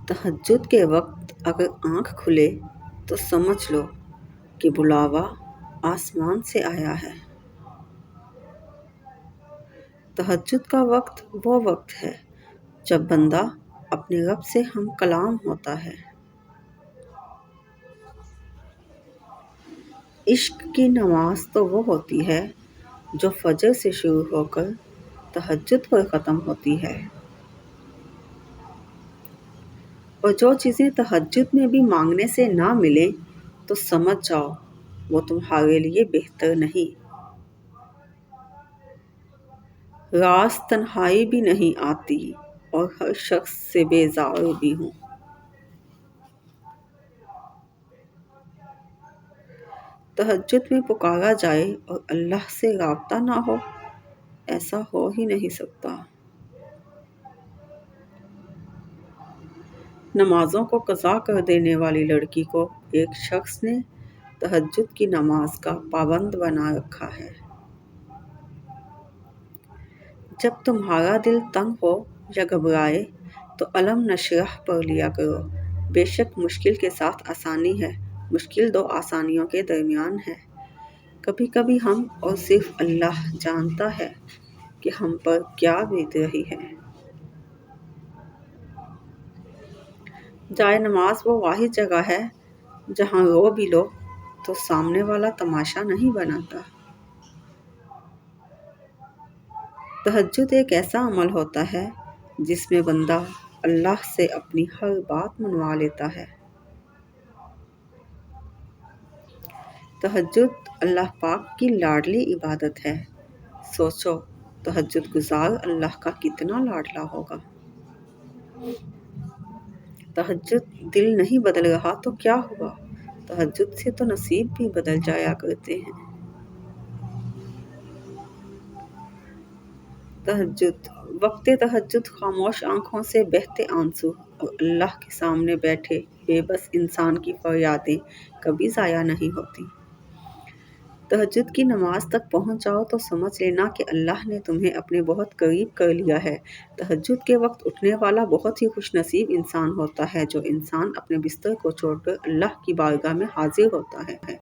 تہجد کے وقت اگر آنکھ کھلے تو سمجھ لو کہ بلاوا آسمان سے آیا ہے۔ تہجد کا وقت وہ وقت ہے جب بندہ اپنے رب سے ہم کلام ہوتا ہے۔ عشق کی نماز تو وہ ہوتی ہے جو فجر سے شروع ہو کر تہجد پر ختم ہوتی ہے، اور جو چیزیں تہجد میں بھی مانگنے سے نہ ملیں تو سمجھ جاؤ وہ تمہارے لیے بہتر نہیں۔ راز تنہائی بھی نہیں آتی اور ہر شخص سے بیزار بھی ہوں۔ تہجد میں پکارا جائے اور اللہ سے رابطہ نہ ہو، ایسا ہو ہی نہیں سکتا۔ نمازوں کو قضا کر دینے والی لڑکی کو ایک شخص نے تہجد کی نماز کا پابند بنا رکھا ہے۔ جب تمہارا دل تنگ ہو یا گھبرائے تو الم نشرح پڑھ لیا کرو۔ بے شک مشکل کے ساتھ آسانی ہے، مشکل دو آسانیوں کے درمیان ہے۔ کبھی کبھی ہم اور صرف اللہ جانتا ہے کہ ہم پر کیا بیت رہی ہے۔ جائے نماز وہ واحد جگہ ہے جہاں رو بھی لو تو سامنے والا تماشا نہیں بناتا۔ تہجد ایک ایسا عمل ہوتا ہے جس میں بندہ اللہ سے اپنی ہر بات منوا لیتا ہے۔ تہجد اللہ پاک کی لاڈلی عبادت ہے۔ سوچو تہجد گزار اللہ کا کتنا لاڈلا ہوگا۔ تہجد دل نہیں بدل رہا تو کیا ہوا، تہجد سے تو نصیب بھی بدل جایا کرتے ہیں۔ تہجد وقت تہجد خاموش آنکھوں سے بہتے آنسو اور اللہ کے سامنے بیٹھے بے بس انسان کی فریادیں کبھی ضائع نہیں ہوتی۔ تہجد کی نماز تک پہنچ جاؤ تو سمجھ لینا کہ اللہ نے تمہیں اپنے بہت قریب کر لیا ہے۔ تہجد کے وقت اٹھنے والا بہت ہی خوش نصیب انسان ہوتا ہے جو انسان اپنے بستر کو چھوڑ کر اللہ کی بارگاہ میں حاضر ہوتا ہے۔